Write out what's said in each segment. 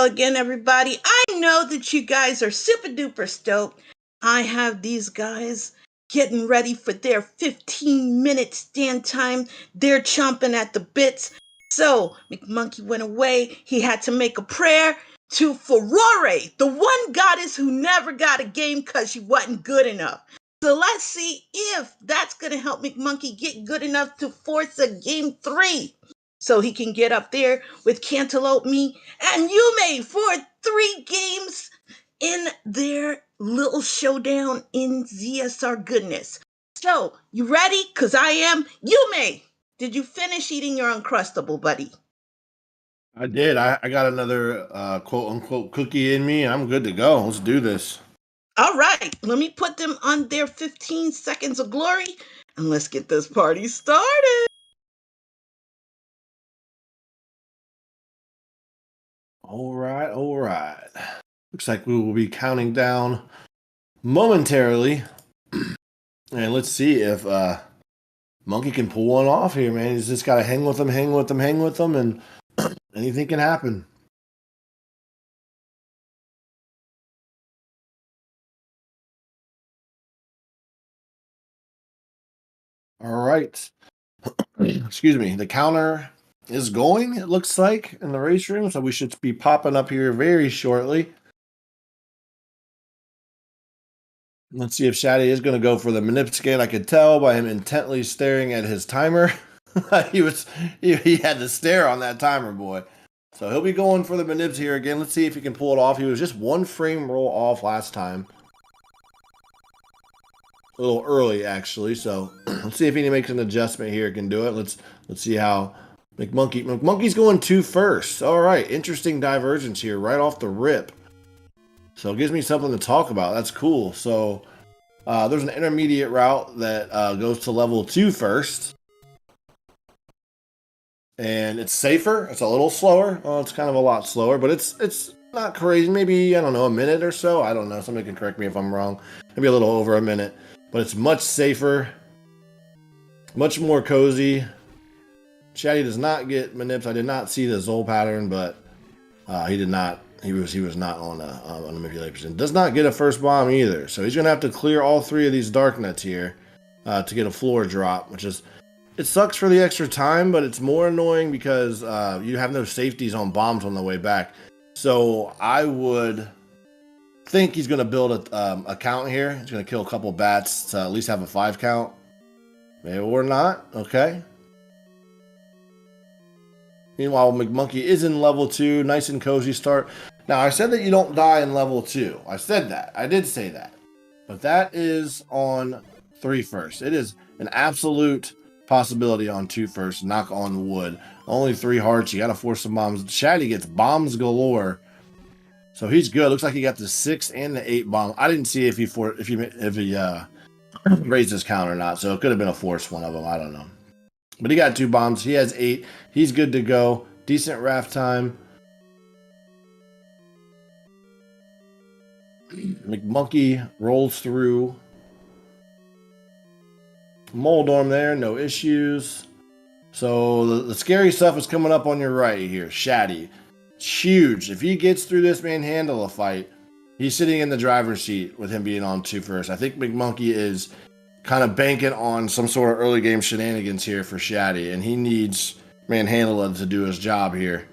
Hello again, everybody. I know that you guys are super duper stoked. I have these guys getting ready for their 15-minute stand time. They're chomping at the bits. So, McMonkey went away. He had to make a prayer to Furore, the one goddess who never got a game because she wasn't good enough. So let's see if that's going to help McMonkey get good enough to force a game 3 so he can get up there with Cantaloupe, me, and Yume for 3 games in their little showdown in ZSR goodness. So, you ready? Because I am. Yume, did you finish eating your Uncrustable, buddy? I did. I got another quote unquote cookie in me. I'm good to go. Let's do this. All right, let me put them on their 15 seconds of glory and let's get this party started. All right, all right. Looks like we will be counting down momentarily. And let's see if Monkey can pull one off here, man. He's just got to hang with them, and anything can happen. All right. Excuse me. The counter is going, it looks like, in the race room, so we should be popping up here very shortly. Let's see if Shatty is going to go for the manip scan. I could tell by him intently staring at his timer. he had to stare on that timer, boy. So he'll be going for the manips here again. Let's see if he can pull it off. He was just 1 frame roll off last time. A little early, actually. So let's see if he makes an adjustment here. Can do it. Let's see how McMonkey's going 2 first. All right, interesting divergence here right off the rip. So it gives me something to talk about. That's cool. So there's an intermediate route that goes to level 2 first. And it's safer. It's a little slower. Well, it's kind of a lot slower, but it's not crazy. Maybe, I don't know, a minute or so. I don't know. Somebody can correct me if I'm wrong. Maybe a little over a minute. But it's much safer. Much more cozy. Shatty does not get manips. I did not see the Zol pattern, but he did not. He was not on a manipulation. Does not get a first bomb either. So he's going to have to clear all 3 of these dark nuts here to get a floor drop, which is... It sucks for the extra time, but it's more annoying because you have no safeties on bombs on the way back. So I would think he's going to build a count here. He's going to kill a couple bats to at least have a 5 count. Maybe or not. Okay. Meanwhile, McMonkey is in level 2. Nice and cozy start. Now, I said that you don't die in level 2. I said that. I did say that. But that is on 3 first. It is an absolute... possibility on 2 first. Knock on wood. Only 3 hearts. You gotta force some bombs. Shatty gets bombs galore, so he's good. Looks like he got the 6 and the 8 bomb. I didn't see if he raised his count or not, so it could have been a force one of them. I don't know, but he got 2 bombs. He has 8. He's good to go. Decent raft time. McMonkey rolls through. Moldorm there, no issues. So the scary stuff is coming up on your right here. Shatty. It's huge. If he gets through this manhandle fight, he's sitting in the driver's seat with him being on 2 first. I think McMonkey is kind of banking on some sort of early game shenanigans here for Shatty, and he needs Manhandle to do his job here.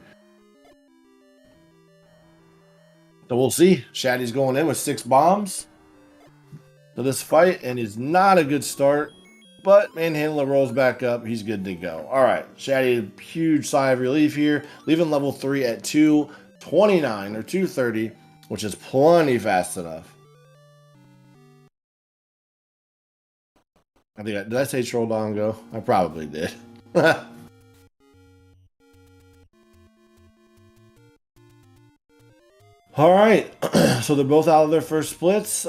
So we'll see. Shatty's going in with 6 bombs to this fight, and it's not a good start. But Manhandler rolls back up. He's good to go. All right. Shatty, huge sigh of relief here. Leaving level 3 at 2:29 or 2:30, which is plenty fast enough. Did I say Trolldongo? I probably did. All right. So they're both out of their first splits.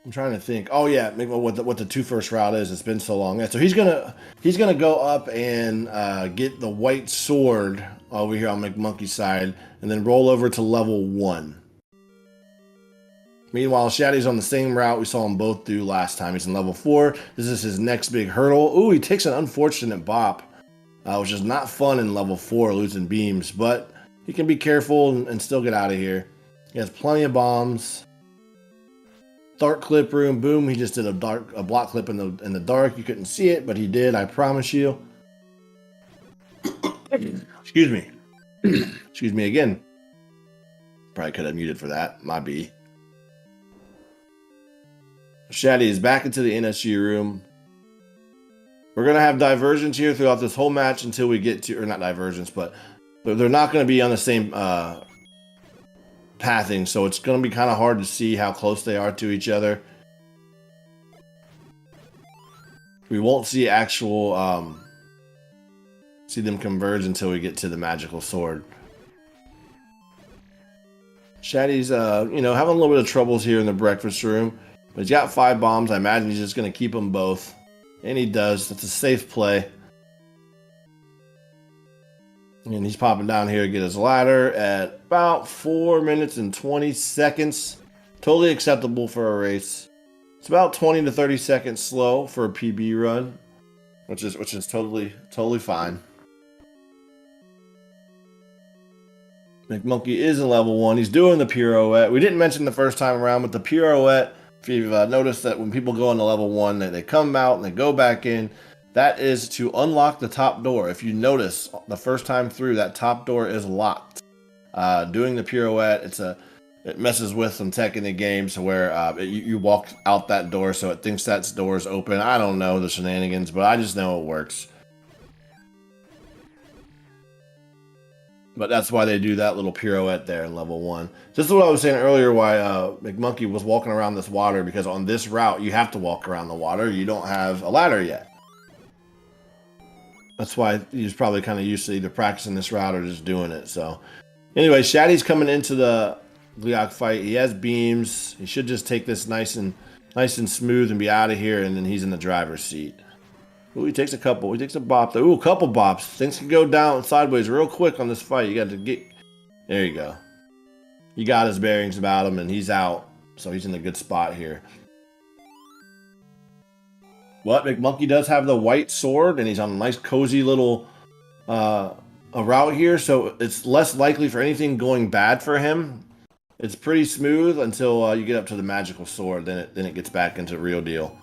I'm trying to think. Oh yeah, maybe what the 2 first route is. It's been so long. Yeah, so he's gonna go up and get the white sword over here on McMonkey's side, and then roll over to level 1. Meanwhile, Shatty's on the same route we saw them both do last time. He's in level 4. This is his next big hurdle. Ooh, he takes an unfortunate bop which is not fun in level 4 losing beams, but he can be careful and still get out of here. He has plenty of bombs. Dark clip room, boom, he just did a block clip in the dark. You couldn't see it, but he did, I promise you. Excuse me. Excuse me again. Probably could have muted for that, my B. Shatty is back into the NSG room. We're going to have diversions here throughout this whole match until we get to, or not diversions, but they're not going to be on the same pathing, so it's going to be kind of hard to see how close they are to each other. We won't see actual, see them converge until we get to the magical sword. Shatty's, you know, having a little bit of troubles here in the breakfast room. But he's got 5 bombs. I imagine he's just going to keep them both. And he does. That's a safe play. And he's popping down here to get his ladder at about 4 minutes and 20 seconds. Totally acceptable for a race. It's about 20 to 30 seconds slow for a PB run, which is totally fine. McMonkey is in level 1. He's doing the pirouette. We didn't mention the first time around, but the pirouette, if you've noticed that when people go into level 1, they come out and they go back in, that is to unlock the top door. If you notice, the first time through, that top door is locked. Doing the pirouette, it messes with some tech in the game, so where you walk out that door, so it thinks that door is open. I don't know the shenanigans, but I just know it works. But that's why they do that little pirouette there in level 1. This is what I was saying earlier, why McMonkey was walking around this water, because on this route, you have to walk around the water. You don't have a ladder yet. That's why he's probably kind of used to either practicing this route or just doing it. So anyway, Shatty's coming into the Gleeok fight. He has beams. He should just take this nice and smooth and be out of here, and then he's in the driver's seat. Ooh, he takes a couple. He takes a bop. Ooh, a couple bops. Things can go down sideways real quick on this fight. You got to get... There you go. He got his bearings about him, and he's out. So he's in a good spot here. But McMonkey does have the white sword, and he's on a nice, cozy little a route here. So it's less likely for anything going bad for him. It's pretty smooth until you get up to the magical sword. Then it gets back into the real deal.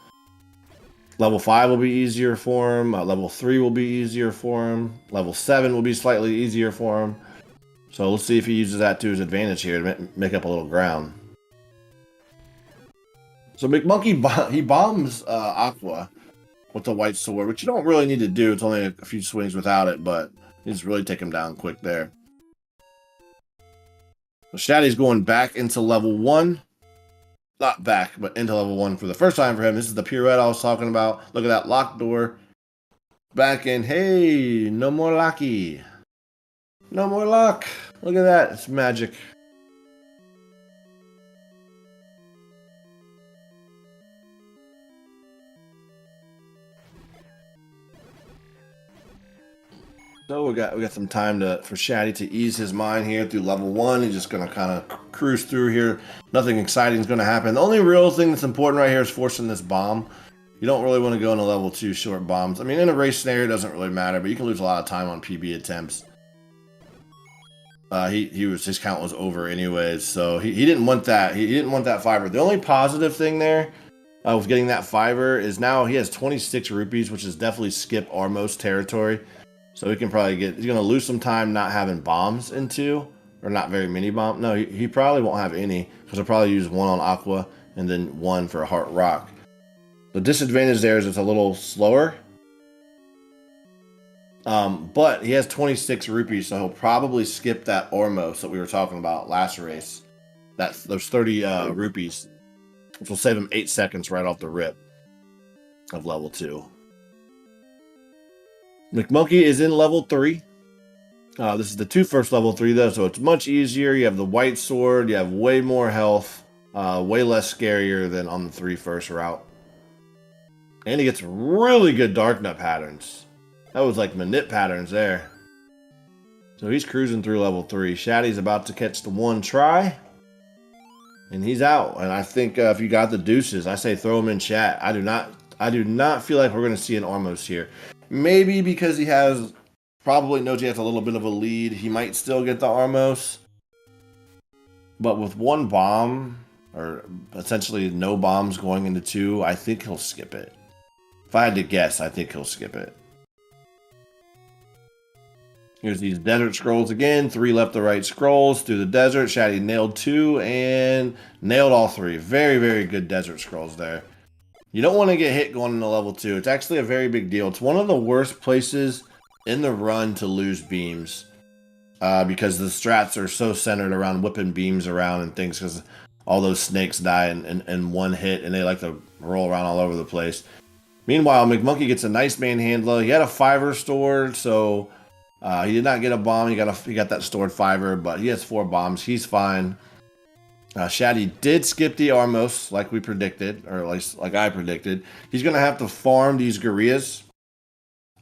Level 5 will be easier for him. Level 3 will be easier for him. Level 7 will be slightly easier for him. So let's see if he uses that to his advantage here to make up a little ground. So McMonkey, he bombs Aqua with the white sword, which you don't really need to do. It's only a few swings without it, but he just really take him down quick there. So Shatty's going back into level 1. Not back, but into level 1 for the first time for him. This is the pirouette I was talking about. Look at that locked door. Back in. Hey, no more locky. No more luck. Look at that. It's magic. So we got some time for Shatty to ease his mind here through level 1. He's just gonna kind of cruise through here. Nothing exciting is gonna happen. The only real thing that's important right here is forcing this bomb. You don't really want to go into level 2 short bombs. I mean, in a race scenario, it doesn't really matter, but you can lose a lot of time on PB attempts. His count was over anyways, so he didn't want that. He didn't want that fiber. The only positive thing there with getting that fiber is now he has 26 rupees, which is definitely skip Armos territory. So he can probably he's going to lose some time not having bombs into, or not very many bombs. No, he probably won't have any, because he'll probably use 1 on Aqua and then 1 for Heart Rock. The disadvantage there is it's a little slower. But he has 26 rupees, so he'll probably skip that Ormos that we were talking about last race. Those 30 rupees, which will save him 8 seconds right off the rip of level 2. McMonkey is in level 3. This is the 2 first level 3 though, so it's much easier. You have the white sword, you have way more health, way less scarier than on the 3 first route. And he gets really good dark nut patterns. That was like Manip patterns there. So he's cruising through level 3. Shatty's about to catch the 1 try. And he's out. And I think if you got the deuces, I say throw him in chat. I do not feel like we're going to see an Ormos here. Maybe because he has Probably knows he has a little bit of a lead. He might still get the Armos. But with one bomb, or essentially no bombs going into 2, I think he'll skip it. If I had to guess, I think he'll skip it. Here's these desert scrolls again. 3 left to right scrolls through the desert. Shatty nailed 2 and nailed all 3. Very, very good desert scrolls there. You don't want to get hit going into level 2. It's actually a very big deal. It's one of the worst places in the run to lose beams. Because the strats are so centered around whipping beams around and things, because all those snakes die in one hit and they like to roll around all over the place. Meanwhile, McMonkey gets a nice manhandler. He had a 5er stored, so he did not get a bomb. He got that stored 5er, but he has 4 bombs. He's fine. Shatty did skip the Armos like we predicted, or at least like I predicted. He's going to have to farm these Gorillas.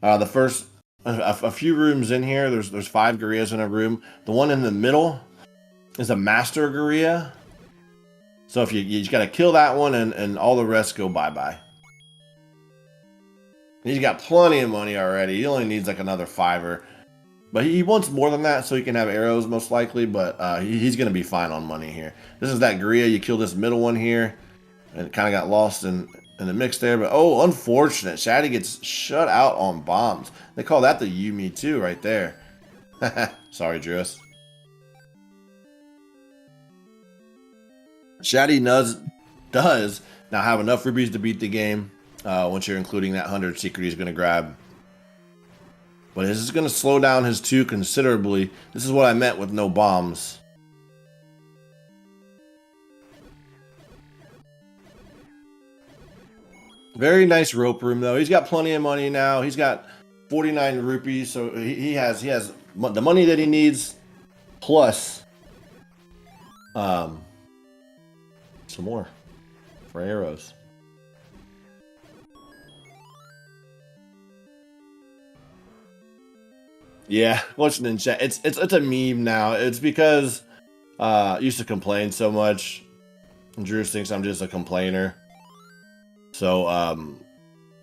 The first... A few rooms in here, there's 5 gorillas in a room. The one in the middle is a master gorilla. So if you just gotta kill that one and all the rest go bye-bye. He's got plenty of money already. He only needs like another 5er. But he wants more than that so he can have arrows most likely, but he's gonna be fine on money here. This is that gorilla. You kill this middle one here. And it kind of got lost in the mix there, but oh, unfortunate. Shatty gets shut out on bombs. They call that the Yumi too, right there. Sorry, Drewis. Shatty does now have enough rubies to beat the game. Once you're including that 100 secret he's going to grab. But this is going to slow down his 2 considerably. This is what I meant with no bombs. Very nice rope room though. He's got plenty of money now. He's got 49 rupees, so he has the money that he needs, plus some more for arrows. Yeah, watching in chat. It's a meme now. It's because I used to complain so much. And Drew thinks I'm just a complainer. So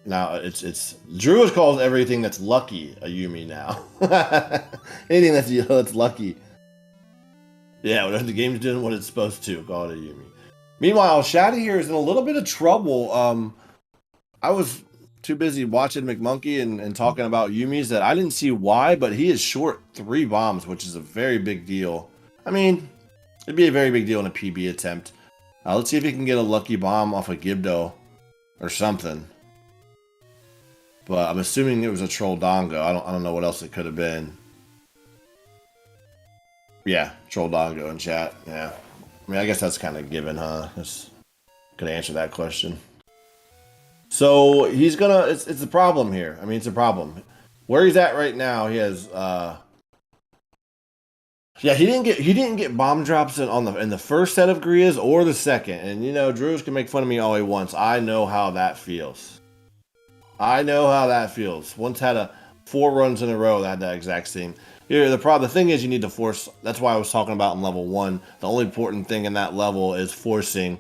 now it's Drew calls everything that's lucky a Yumi now. Anything that's lucky. Yeah, when the game's doing what it's supposed to, call it a Yumi. Meanwhile, Shatty here is in a little bit of trouble. I was too busy watching McMonkey and talking about Yumis that I didn't see why, but he is short 3 bombs, which is a very big deal. I mean, it'd be a very big deal in a PB attempt. Let's see if he can get a lucky bomb off of Gibdo. Or something. But I'm assuming it was a Troll Dongo. I don't know what else it could have been. Yeah, Troll Dongo in chat. Yeah. I mean, I guess that's kind of given, huh? Just gonna answer that question. So he's gonna it's a problem here. I mean, it's a problem. Where he's at right now, he has yeah, he didn't get bomb drops in the first set of Gorillas or the second. And you know, Drews can make fun of me all he wants. I know how that feels. I know how that feels. Once had 4 runs in a row that had that exact same. Here, the thing is you need to force. That's why I was talking about in level 1. The only important thing in that level is forcing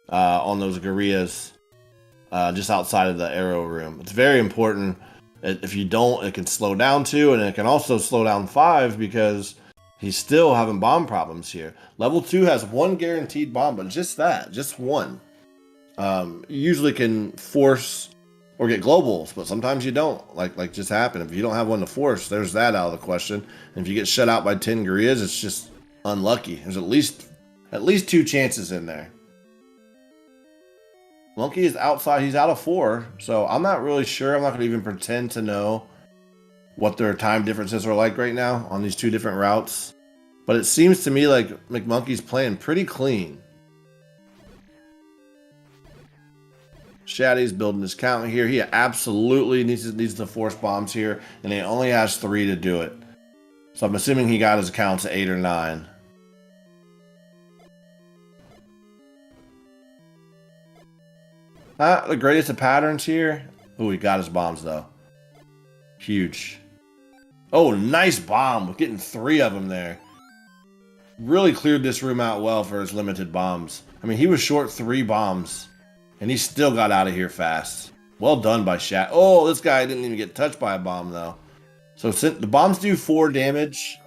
on those Gorillas just outside of the arrow room. It's very important. If you don't, it can slow down 2, and it can also slow down 5 because he's still having bomb problems here. Level 2 has 1 guaranteed bomb, but just that, just 1. You usually can force or get globals, but sometimes you don't. Like just happened. If you don't have one to force, there's that out of the question. And if you get shut out by 10 gorillas, it's just unlucky. There's at least 2 chances in there. Monkey is outside. He's out of 4, so I'm not really sure. I'm not going to even pretend to know what their time differences are like right now on these 2 different routes. But it seems to me like McMonkey's playing pretty clean. Shatty's building his count here. He absolutely needs to force bombs here, and he only has 3 to do it. So I'm assuming he got his accounts at 8 or 9. The greatest of patterns here. Oh, he got his bombs though. Huge. Oh, nice bomb. Getting 3 of them there. Really cleared this room out well for his limited bombs. I mean, he was short 3 bombs. And he still got out of here fast. Well done by Shat. Oh, this guy didn't even get touched by a bomb, though. So since the bombs do 4 damage,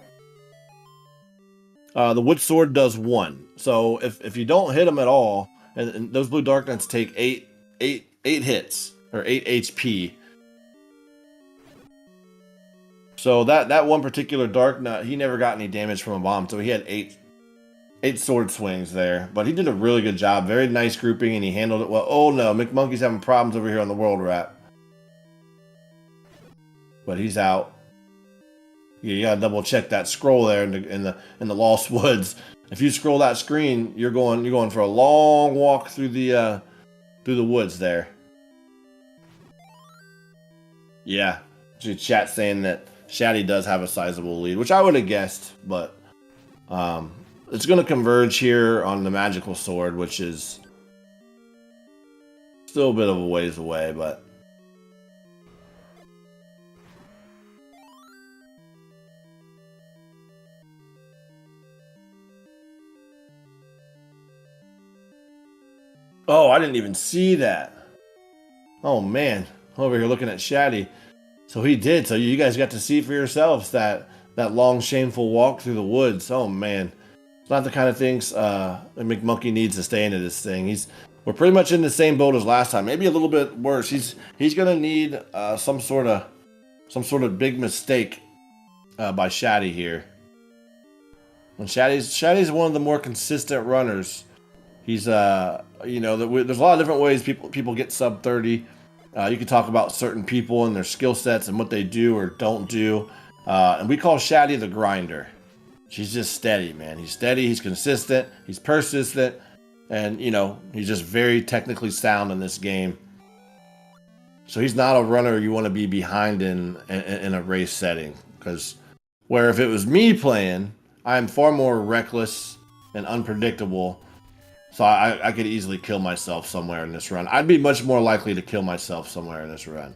the wood sword does 1. So if you don't hit them at all, and those blue dark nuts take 8 hits or 8 HP. So that one particular dark nut, he never got any damage from a bomb, so he had 8 sword swings there. But he did a really good job. Very nice grouping, and he handled it well. Oh no, McMonkey's having problems over here on the world wrap. But he's out. You gotta double check that scroll there in the Lost Woods. If you scroll that screen, you're going for a long walk through the woods there. Yeah, chat saying that Shatty does have a sizable lead, which I would have guessed, but it's going to converge here on the magical sword, which is still a bit of a ways away, but oh, I didn't even see that. Oh man, over here looking at Shatty. So he did. So you guys got to see for yourselves that long shameful walk through the woods. Oh man, it's not the kind of things McMonkey needs to stay into this thing. We're pretty much in the same boat as last time, maybe a little bit worse. He's gonna need some sort of big mistake by Shatty here. And Shatty's one of the more consistent runners. He's you know, there's a lot of different ways people get sub 30. You can talk about certain people and their skill sets and what they do or don't do. And we call Shatty the grinder. She's just steady, man. He's steady, he's consistent, he's persistent, and, you know, he's just very technically sound in this game. So he's not a runner you want to be behind in a race setting. Because where if it was me playing, I am far more reckless and unpredictable. So I could easily kill myself somewhere in this run. I'd be much more likely to kill myself somewhere in this run.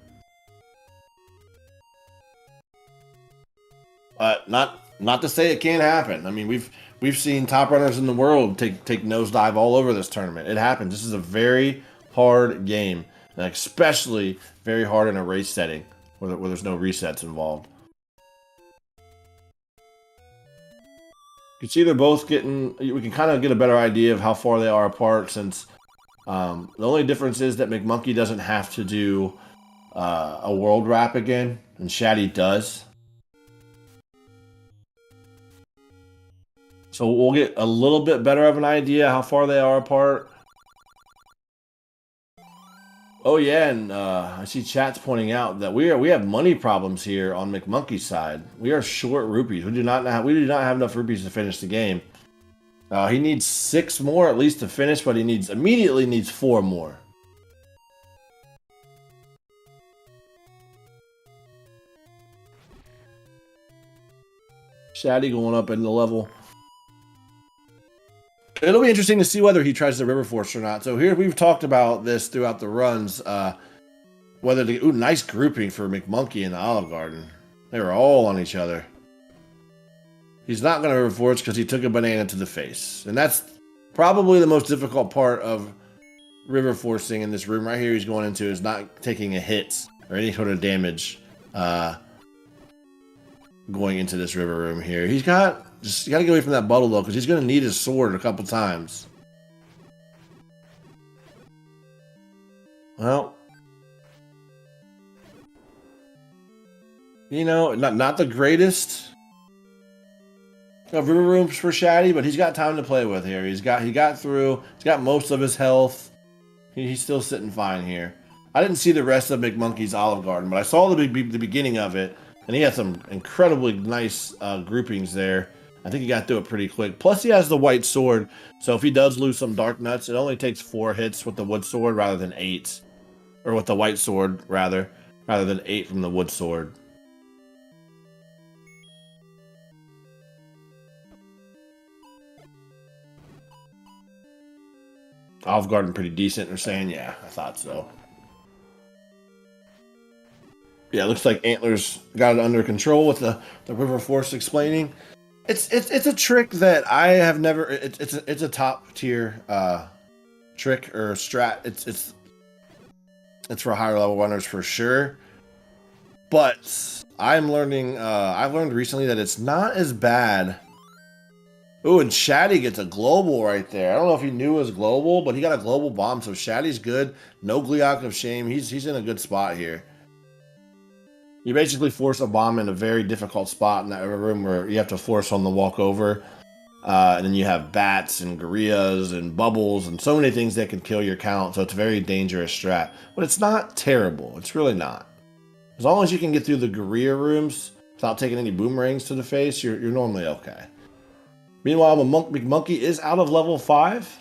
But not to say it can't happen. I mean, we've seen top runners in the world take nosedive all over this tournament. It happens. This is a very hard game, and especially very hard in a race setting where there's no resets involved. You can see they're both getting. We can kind of get a better idea of how far they are apart, since the only difference is that McMonkey doesn't have to do a world wrap again, and Shatty does. So we'll get a little bit better of an idea how far they are apart. Oh yeah, and I see chat's pointing out that we have money problems here on McMonkey's side. We are short rupees. We do not have enough rupees to finish the game. He needs 6 more at least to finish, but he immediately needs 4 more. Shatty going up in the level. It'll be interesting to see whether he tries the River Force or not. So here we've talked about this throughout the runs. Whether to... Ooh, nice grouping for McMonkey and the Olive Garden. They were all on each other. He's not going to River Force because he took a banana to the face. And that's probably the most difficult part of River Forcing in this room right here he's going into, is not taking a hit or any sort of damage going into this river room here. You got to get away from that bottle though, because he's going to need his sword a couple times. Well, you know, not the greatest of river rooms for Shatty, but he's got time to play with here. He got through. He's got most of his health. He's still sitting fine here. I didn't see the rest of McMonkey's Olive Garden, but I saw the beginning of it, and he had some incredibly nice groupings there. I think he got through it pretty quick. Plus, he has the white sword, so if he does lose some dark nuts, it only takes 4 hits with the wood sword rather than 8, or with the white sword rather than 8 from the wood sword. Olive Garden pretty decent. They're saying, yeah, I thought so. Yeah, it looks like Antlers got it under control with the River Force explaining. It's a trick that I have never. It's a top tier trick or strat. It's for higher level runners for sure. But I'm learning, I've learned recently that it's not as bad. Ooh, and Shatty gets a global right there. I don't know if he knew it was global, but he got a global bomb, so Shatty's good. No Gleeok of Shame. He's in a good spot here. You basically force a bomb in a very difficult spot in that room where you have to force on the walk over. And then you have bats and gorillas and bubbles and so many things that can kill your count, so it's a very dangerous strat. But it's not terrible. It's really not. As long as you can get through the gorilla rooms without taking any boomerangs to the face, you're normally okay. Meanwhile, McMonkey is out of level 5.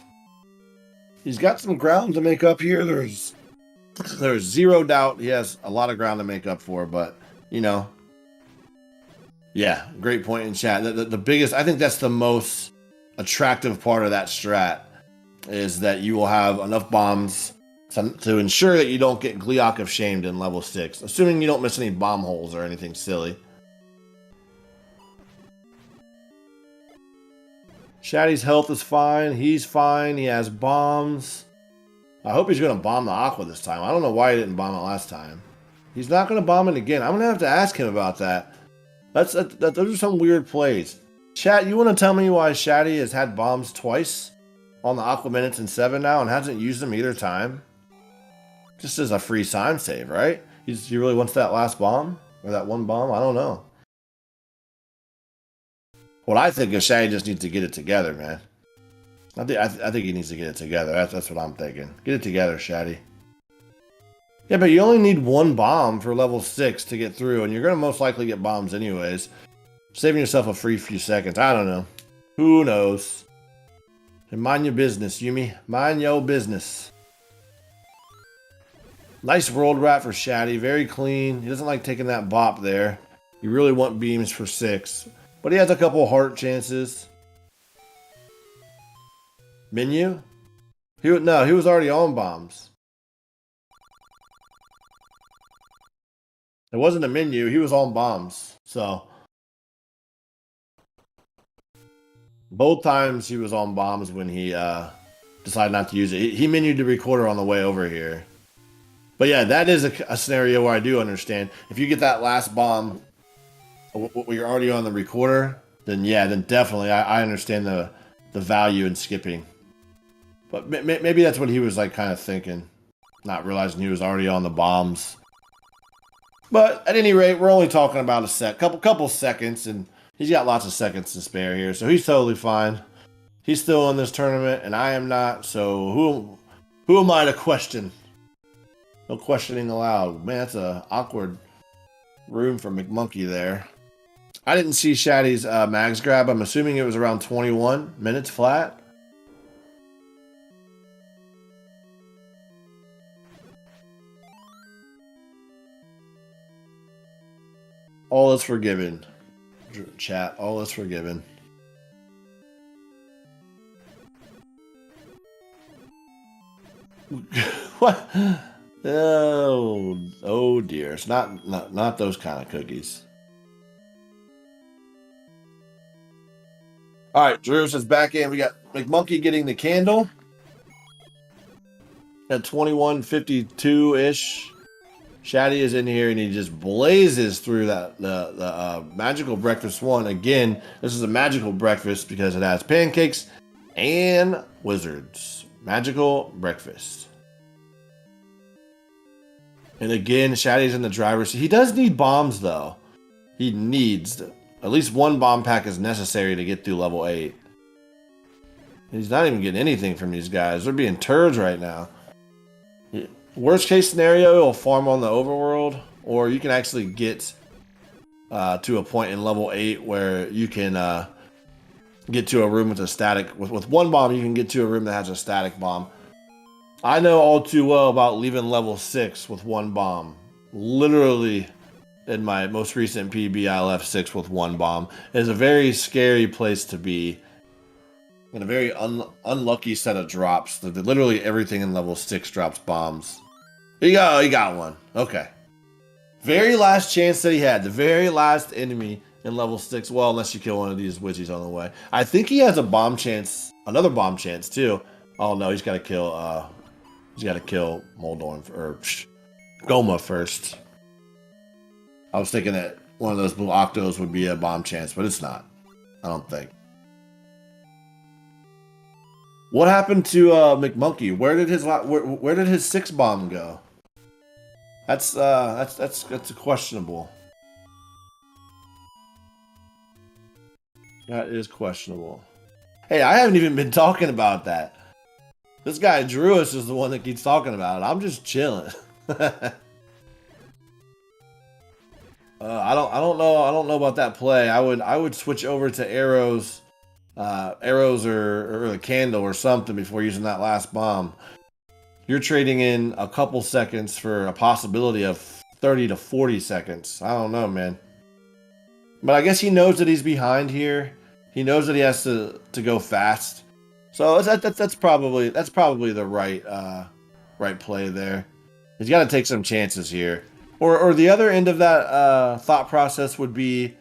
He's got some ground to make up here. There's zero doubt he has a lot of ground to make up for, but, you know. Yeah, great point in chat. The biggest, I think that's the most attractive part of that strat, is that you will have enough bombs to ensure that you don't get Gleeok of Shamed in level 6, assuming you don't miss any bomb holes or anything silly. Shatty's health is fine. He's fine. He has bombs. I hope he's going to bomb the Aqua this time. I don't know why he didn't bomb it last time. He's not going to bomb it again. I'm going to have to ask him about that. Those are some weird plays. Chat, you want to tell me why Shatty has had bombs twice on the Aqua Minutes in 7 now and hasn't used them either time? Just as a free time save, right? He really wants that last bomb? Or that one bomb? I don't know. What I think is Shatty just needs to get it together, man. I think he needs to get it together. That's what I'm thinking. Get it together, Shatty. Yeah, but you only need one bomb for level 6 to get through, and you're going to most likely get bombs anyways. Saving yourself a free few seconds. I don't know. Who knows? And mind your business, Yumi. Mind your business. Nice world wrap for Shatty. Very clean. He doesn't like taking that bop there. You really want beams for 6. But he has a couple heart chances. Menu? No, he was already on bombs. It wasn't a menu, he was on bombs. So both times he was on bombs when he decided not to use it. He menued the recorder on the way over here. But yeah, that is a scenario where I do understand. If you get that last bomb when you're already on the recorder, then yeah, then definitely I understand the value in skipping. But maybe that's what he was like kind of thinking, not realizing he was already on the bombs. But at any rate, we're only talking about a couple seconds, and he's got lots of seconds to spare here, so he's totally fine. He's still in this tournament, and I am not. So who am I to question? No questioning allowed. Man, that's an awkward room for McMonkey there. I didn't see Shatty's mags grab. I'm assuming it was around 21 minutes flat. All is forgiven. Chat, all is forgiven. What? Oh dear. It's not those kind of cookies. All right, Drew says back in. We got McMonkey getting the candle at 21:52-ish. Shatty is in here and he just blazes through the magical breakfast one. Again, this is a magical breakfast because it has pancakes and wizards. Magical breakfast. And again, Shatty's in the driver's seat. He does need bombs though. He needs at least one bomb pack is necessary to get through level 8. He's not even getting anything from these guys. They're being turds right now. Worst case scenario, he'll farm on the overworld, or you can actually get to a point in level 8 where you can get to a room with a static. With one bomb, you can get to a room that has a static bomb. I know all too well about leaving level 6 with one bomb. Literally, in my most recent PB, I left 6 with one bomb. It's a very scary place to be. And a very unlucky set of drops. Literally everything in level 6 drops bombs. He got one. Okay. Very last chance that he had. The very last enemy in level 6. Well, unless you kill one of these witches on the way. I think he has a bomb chance. Another bomb chance, too. Oh, no. He's got to kill... he's got to kill Moldorn or Goma first. I was thinking that one of those blue octos would be a bomb chance, but it's not. I don't think. What happened to McMonkey? Where did his 6 bomb go? That's a questionable. That is questionable. Hey, I haven't even been talking about that. This guy Druis is the one that keeps talking about it. I'm just chilling. I don't know about that play. I would switch over to arrows or a candle or something before using that last bomb. You're trading in a couple seconds for a possibility of 30 to 40 seconds. I don't know, man. But I guess he knows that he's behind here. He knows that he has to go fast. So that's probably the right play there. He's got to take some chances here. Or the other end of that thought process would be,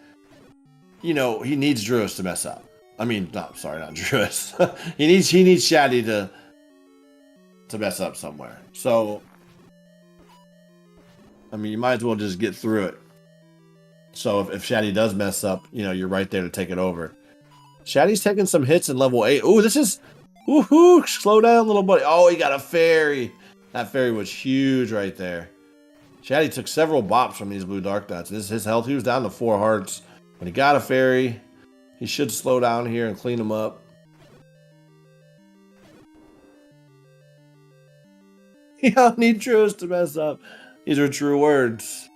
he needs Druis to mess up. I mean, not Druis. he needs Shatty to mess up somewhere. So, I mean, you might as well just get through it. So if Shatty does mess up, you're right there to take it over. Shatty's taking some hits in level 8. Ooh, this is... Woohoo! Slow down, little buddy. Oh, he got a fairy. That fairy was huge right there. Shatty took several bops from these blue dark nuts. This is his health. He was down to 4 hearts. But he got a fairy. He should slow down here and clean him up. You don't need Druis to mess up. These are true words.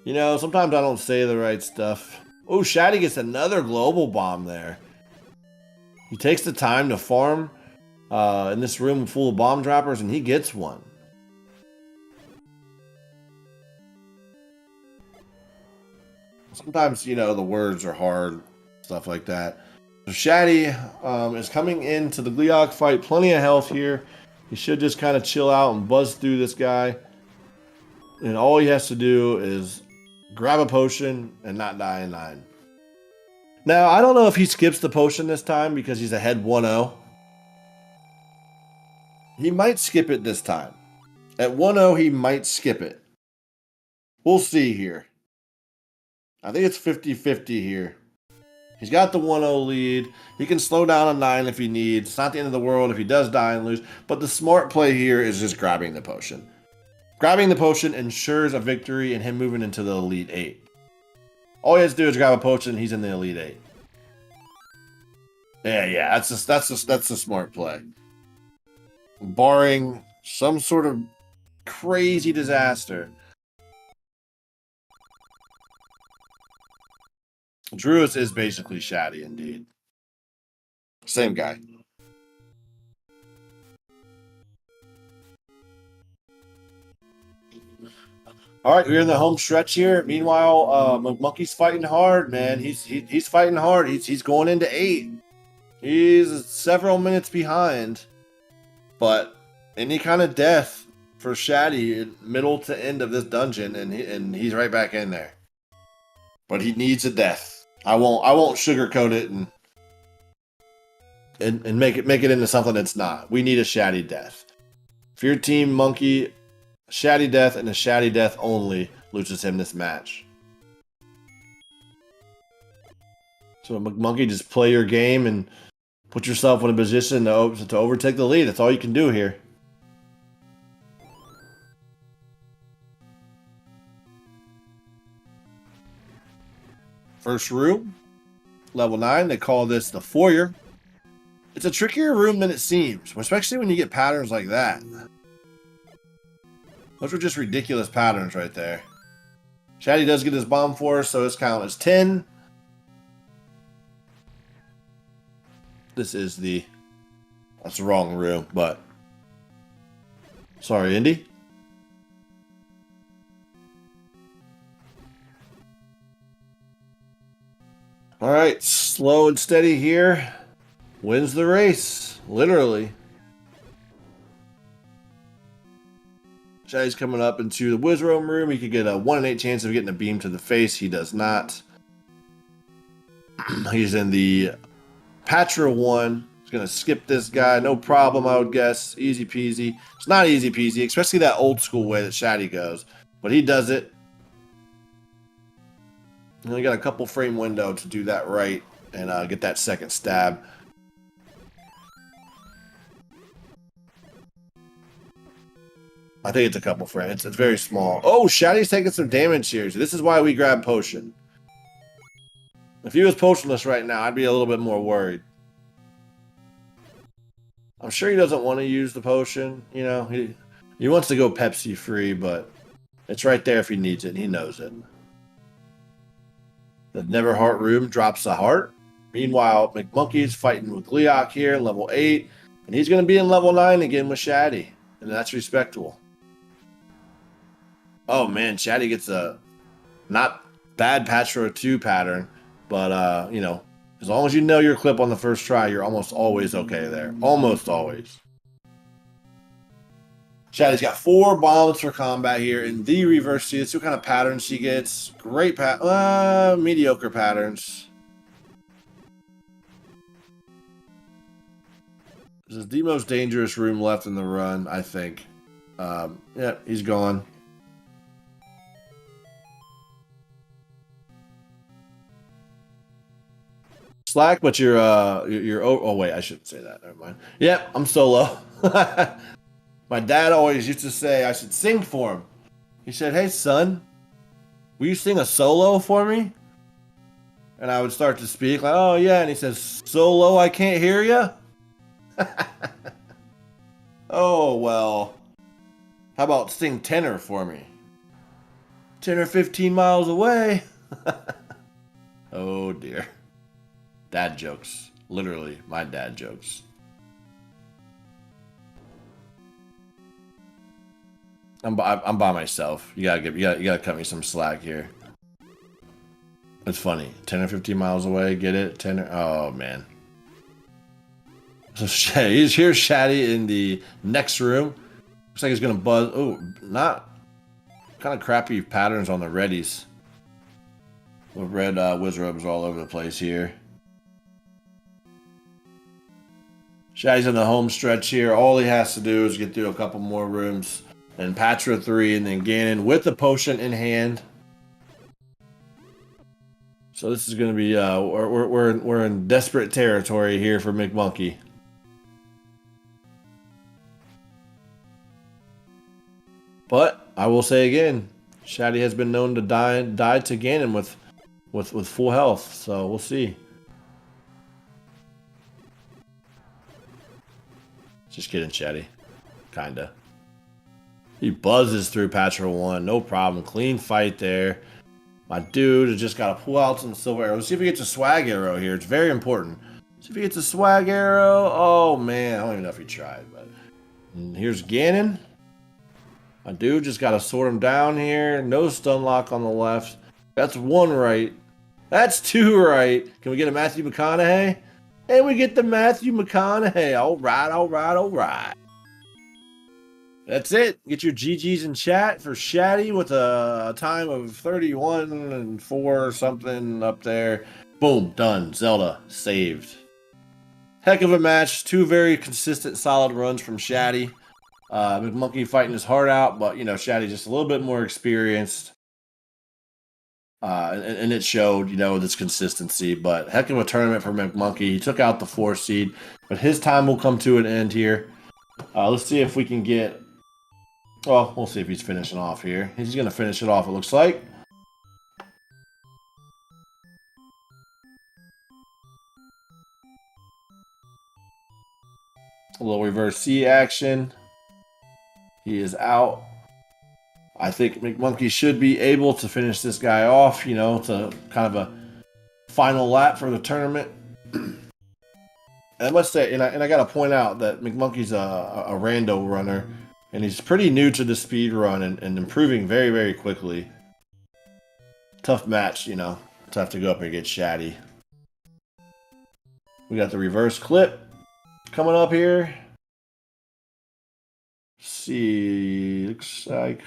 Sometimes I don't say the right stuff. Oh, Shatty gets another global bomb there. He takes the time to farm in this room full of bomb droppers, and he gets one. Sometimes, the words are hard, stuff like that. So Shatty is coming into the Gleeok fight. Plenty of health here. He should just kind of chill out and buzz through this guy. And all he has to do is grab a potion and not die in 9. Now, I don't know if he skips the potion this time because he's ahead 1-0. He might skip it this time. At 1-0, he might skip it. We'll see here. I think it's 50-50 here. He's got the 1-0 lead. He can slow down on 9 if he needs. It's not the end of the world if he does die and lose. But the smart play here is just grabbing the potion. Grabbing the potion ensures a victory and him moving into the Elite 8. All he has to do is grab a potion and he's in the Elite 8. Yeah, that's a smart play. Barring some sort of crazy disaster. Druis is basically Shatty indeed. Same guy. All right, we're in the home stretch here. Meanwhile, McMonkey's fighting hard, man. He's fighting hard. He's going into 8. He's several minutes behind. But any kind of death for Shatty, middle to end of this dungeon, and he's right back in there. But he needs a death. I won't sugarcoat it and make it into something that's not. We need a Shatty death. If your team Monkey, Shatty death and a Shatty death only loses him this match. So McMonkey, just play your game and put yourself in a position to overtake the lead. That's all you can do here. First room, level 9. They call this the foyer. It's a trickier room than it seems, especially when you get patterns like that. Those are just ridiculous patterns right there. Shatty does get his bomb for us, so his count is 10. That's the wrong room, but sorry, Indy. All right, slow and steady here. Wins the race, literally. Shatty's coming up into the Wizroom room. He could get a 1 in 8 chance of getting a beam to the face. He does not. He's in the Patra 1. He's going to skip this guy. No problem, I would guess. Easy peasy. It's not easy peasy, especially that old school way that Shatty goes. But he does it. You only got a couple frame window to do that right and get that second stab. I think it's a couple frames. It's very small. Oh, Shatty's taking some damage here. So this is why we grab potion. If he was potionless right now, I'd be a little bit more worried. I'm sure he doesn't want to use the potion. You know, he wants to go Pepsi free, but it's right there if he needs it. He knows it. The Never Heart room drops a heart. Meanwhile, McMonkey's fighting with Gleeok here, level 8. And he's going to be in level 9 again with Shatty. And that's respectable. Oh, man, Shatty gets a not bad Patch Row 2 pattern. But, you know, as long as you know your clip on the first try, you're almost always okay there. Almost always. Shatty's got 4 bombs for combat here in the reverse C. Let's see what kind of patterns she gets. Great mediocre patterns. This is the most dangerous room left in the run, I think. Yeah, he's gone. Slack, but you're oh wait, I shouldn't say that. Never mind. Yep, I'm solo. My dad always used to say I should sing for him. He said, "Hey son, will you sing a solo for me?" And I would start to speak like, "Oh yeah," and he says, "Solo, I can't hear you." Oh well. How about sing tenor for me? 10 or 15 miles away. Oh dear. Dad jokes. Literally, my dad jokes. I'm by myself. You gotta cut me some slack here. It's funny. 10 or 15 miles away. Get it? 10 or, oh man. So here's Shatty in the next room. Looks like he's gonna buzz. Oh, not kind of crappy patterns on the readies. With red Wizrobes all over the place here. Shatty's in the home stretch here. All he has to do is get through a couple more rooms. And Patra 3, and then Ganon with the potion in hand. So this is going to be, we're in desperate territory here for McMonkey. But I will say again, Shatty has been known to die to Ganon with full health. So we'll see. Just kidding, Shatty. Kinda. He buzzes through Patra 1. No problem. Clean fight there. My dude has just got to pull out some silver arrows. Let's see if he gets a swag arrow here. It's very important. See if he gets a swag arrow. Oh, man. I don't even know if he tried. But and here's Ganon. My dude just got to sort him down here. No stun lock on the left. That's 1 right. That's 2 right. Can we get a Matthew McConaughey? And we get the Matthew McConaughey. All right, all right, all right. That's it. Get your GGs in chat for Shatty with a time of 31 and 4 or something up there. Boom, done. Zelda saved. Heck of a match. 2 very consistent, solid runs from Shatty. McMonkey fighting his heart out, but you know, Shatty just a little bit more experienced. And it showed, you know, this consistency. But heck of a tournament for McMonkey. He took out the 4 seed, but his time will come to an end here. Let's see if we can get. Well, we'll see if he's finishing off here. He's going to finish it off, it looks like. A little reverse C action. He is out. I think McMonkey should be able to finish this guy off, you know, to kind of a final lap for the tournament. And I must say, and I got to point out that McMonkey's a rando runner. And he's pretty new to the speed run and improving very, very quickly. Tough match, you know. Tough to go up and get Shatty. We got the reverse clip coming up here. Let's see, looks like.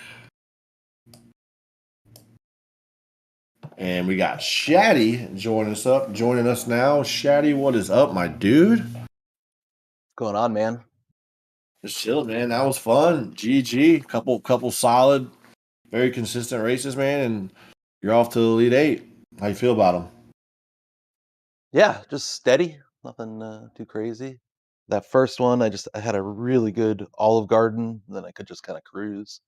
And we got Shatty joining us now. Shatty, what is up, my dude? What's going on, man? Just chill, man. That was fun. GG. Couple solid, very consistent races, man. And you're off to the Elite 8. How you feel about him? Yeah, just steady. Nothing too crazy. That first one, I had a really good Olive Garden. Then I could just kind of cruise.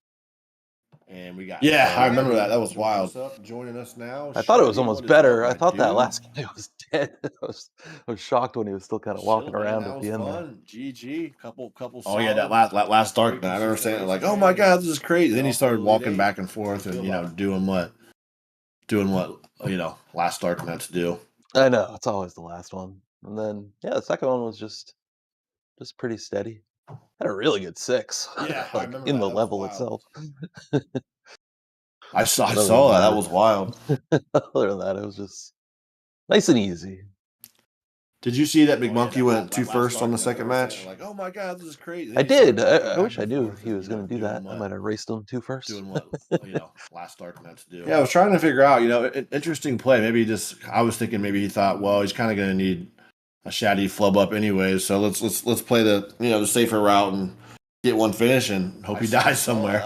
And we got I remember that. That was wild. Joining us now, I thought it was Shetty, almost what is up, better. I my thought that dude? last guy was dead. I was shocked when he was still kind of walking Chill, man. around That at was the end there. fun. GG. Couple. Oh yeah, that last dark night. I remember saying like, "Oh my god, this is crazy." Then he started walking back and forth and doing what last dark nights do. I know, it's always the last one. And then yeah, the second one was just pretty steady. Had a really good 6. Yeah, I like remember in that. the That was level wild. itself. I saw Other than that. That was wild. Other than that, it was just nice and easy. Did you see that McMonkey went 2 first on the second match? Like, oh my god, this is crazy. I did. I wish I knew he was going to do that. I might have raced him 2 first. Doing what last dark nights do. Yeah, I was trying to figure out. Interesting play. Maybe I was thinking maybe he thought, well, he's kind of going to need a shatty flub up anyways. So let's play the safer route and get one finish and hope he dies somewhere.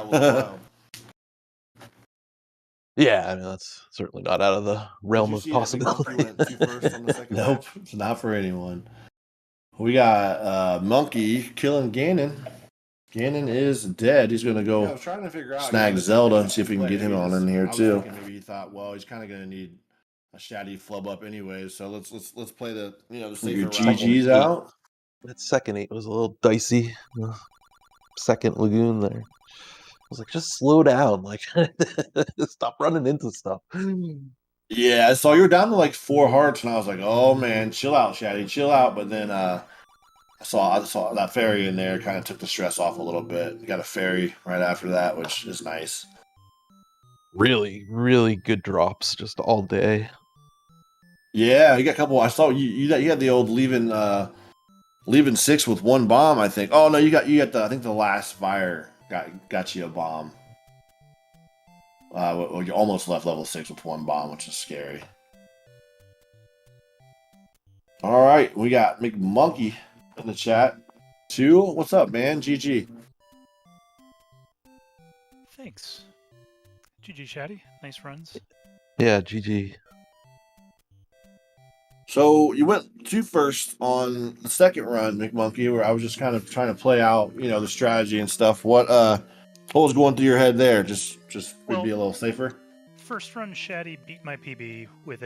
Yeah, I mean that's certainly not out of the realm of possibility. Nope, it's not for anyone. We got Monkey killing Ganon. Ganon is dead. He's going to go snag Zelda and see if we can get him on in here too. Maybe he thought, well, he's kind of going to need a shatty flub up anyways. So let's play the safer route. GG's out. That second 8 was a little dicey. Second lagoon there. I was like, just slow down, like stop running into stuff. Yeah, so you were down to like 4 hearts, and I was like, oh man, chill out, Shatty, chill out. But then I saw that fairy in there, kind of took the stress off a little bit. You got a fairy right after that, which is nice. Really, really good drops just all day. Yeah, you got a couple. I saw you had the old leaving 6 with 1 bomb, I think. Oh no, you got I think the last fire got you a bomb. Well, you almost left level 6 with 1 bomb, which is scary. All right, we got McMonkey in the chat. 2, what's up, man? GG. Thanks. GG, Shatty. Nice runs. Yeah, GG. So you went 2 first on the second run, McMonkey, where I was just kind of trying to play out, the strategy and stuff. What was going through your head there? Just Well, be a little safer. First run, Shatty beat my PB with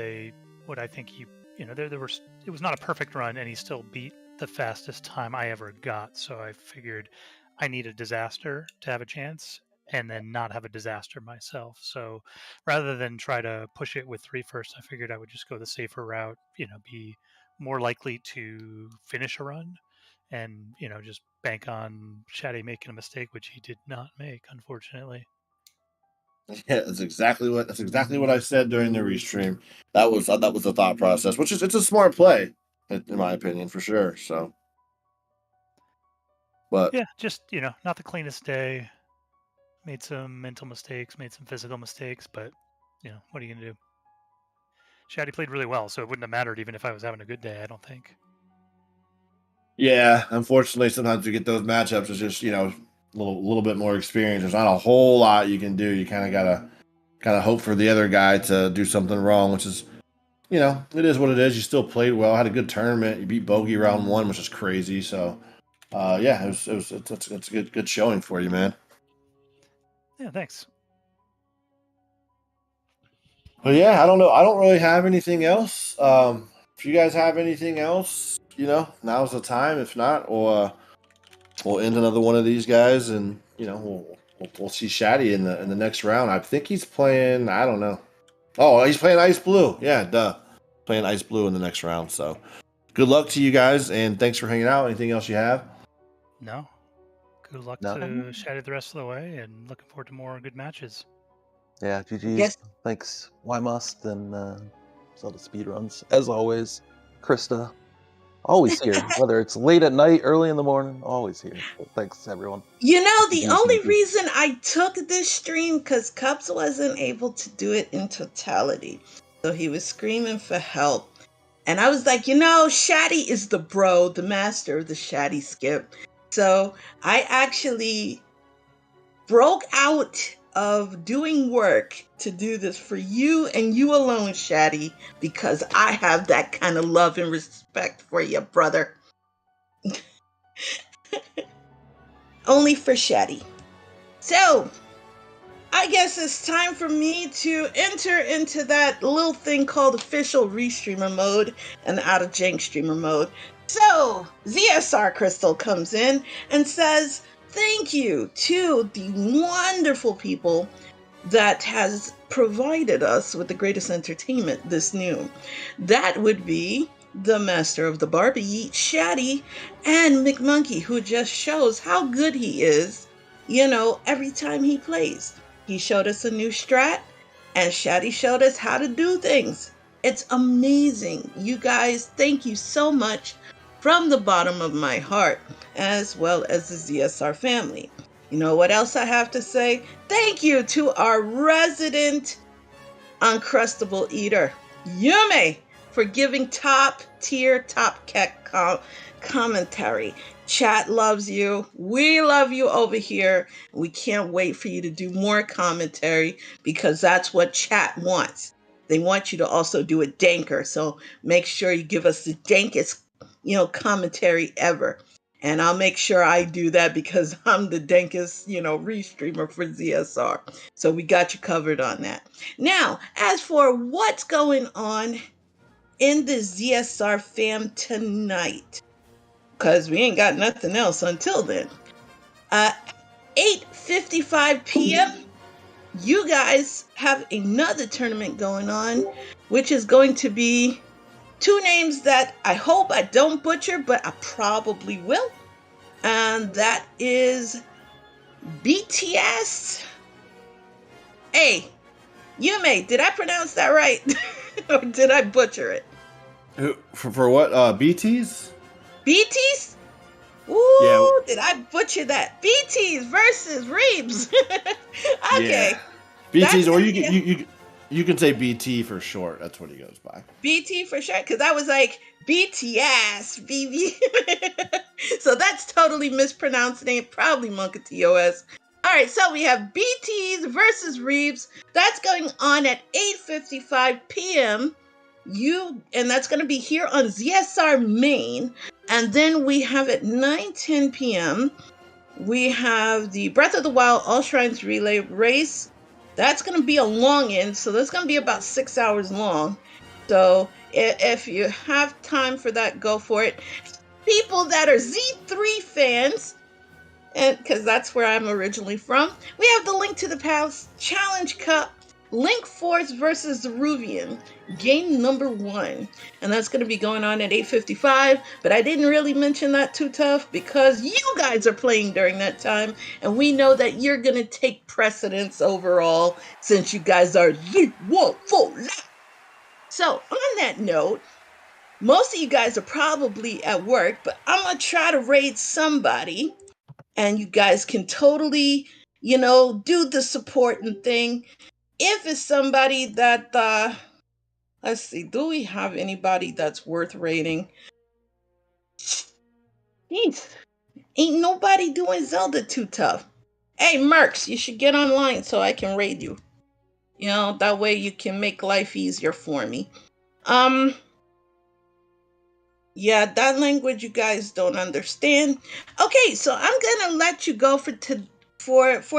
what I think it was not a perfect run, and he still beat the fastest time I ever got. So I figured I need a disaster to have a chance, and then not have a disaster myself. So rather than try to push it with 3 first, I figured I would just go the safer route. Be more likely to finish a run, and just bank on Shatty making a mistake, which he did not make, unfortunately. Yeah, that's exactly what I said during the restream. That was the thought process, which is it's a smart play, in my opinion, for sure. So, but Yeah, just not the cleanest day. Made some mental mistakes, made some physical mistakes, but what are you gonna do? Shatty played really well, so it wouldn't have mattered even if I was having a good day, I don't think. yeah, unfortunately, sometimes you get those matchups. It's just a little bit more experience. There's not a whole lot you can do. You kind of gotta hope for the other guy to do something wrong, which is it is what it is. You still played well, had a good tournament. You beat Bogey round 1, which is crazy. So, yeah, it's a good showing for you, man. Yeah, thanks. But yeah, I don't know. I don't really have anything else. If you guys have anything else, now's the time. If not, we'll end another one of these guys, and we'll see Shatty in the next round. I think he's playing. I don't know. Oh, he's playing Ice Blue. Yeah, duh. Playing Ice Blue in the next round. So, good luck to you guys, and thanks for hanging out. Anything else you have? No. Good luck No. to Shatty the rest of the way, and looking forward to more good matches. Yeah, GG. Yes. Thanks, Why Must and ZeldaSpeedRuns. As always, Krista, always here. Whether it's late at night, early in the morning, always here. So thanks, everyone. The only reason I took this stream because Cups wasn't able to do it in totality. So he was screaming for help. And I was like, Shatty is the bro, the master of the Shatty skip. So I actually broke out of doing work to do this for you and you alone, Shatty, because I have that kind of love and respect for you, brother. Only for Shatty. So, I guess it's time for me to enter into that little thing called official restreamer mode and out of jank streamer mode. So, ZSR Crystal comes in and says, thank you to the wonderful people that has provided us with the greatest entertainment this noon. That would be the master of the Barbie, Shatty, and McMonkey, who just shows how good he is, every time he plays. He showed us a new strat, and Shatty showed us how to do things. It's amazing. You guys, thank you so much from the bottom of my heart, as well as the ZSR family. You know what else I have to say? Thank you to our resident Uncrustable Eater, Yume, for giving top tier, top cat commentary. Chat loves you. We love you over here. We can't wait for you to do more commentary because that's what chat wants. They want you to also do a danker. So make sure you give us the dankest, commentary ever. And I'll make sure I do that because I'm the dankest, restreamer for ZSR. So we got you covered on that. Now, as for what's going on in the ZSR fam tonight, because we ain't got nothing else until then. 8:55 p.m., you guys have another tournament going on, which is going to be two names that I hope I don't butcher, but I probably will. And that is BTS. Hey, Yume, did I pronounce that right? Or did I butcher it? For what? BTs? BTs? Ooh, Yeah. did I butcher that? BTs versus Reeves. Okay. Yeah. BTs, or That's you can say BT for short. That's what he goes by. BT for sure, because I was like, BTS, BB. So that's totally mispronouncing it. Probably Monketeos. All right, so we have BTs versus Reeves. That's going on at 8:55 p.m. And that's going to be here on ZSR Main. And then we have at 9:10 p.m. we have the Breath of the Wild All Shrines Relay Race. That's going to be a long end, so that's going to be about 6 hours long. So if you have time for that, go for it. People that are Z3 fans, and because that's where I'm originally from, we have the link to the past Challenge Cup, Link Force versus the Ruvian, game number 1. And that's going to be going on at 8:55, but I didn't really mention that too tough because you guys are playing during that time, and we know that you're going to take precedence overall since you guys are Z1 So on that note, most of you guys are probably at work, but I'm going to try to raid somebody, and you guys can totally, do the supporting thing. If it's somebody that, let's see, do we have anybody that's worth raiding? Jeez, ain't nobody doing Zelda too tough. Hey, Mercs, you should get online so I can raid you. That way you can make life easier for me. Yeah, that language you guys don't understand. Okay, so I'm gonna let you go for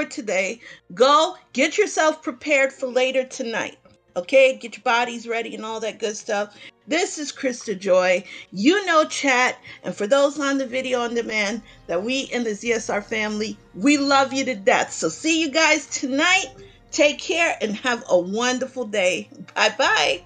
today. Go get yourself prepared for later tonight. Okay, get your bodies ready and all that good stuff. This is Krista Joy. Chat, and for those on the video on demand, that we in the ZSR family, we love you to death. So see you guys tonight. Take care and have a wonderful day. Bye-bye.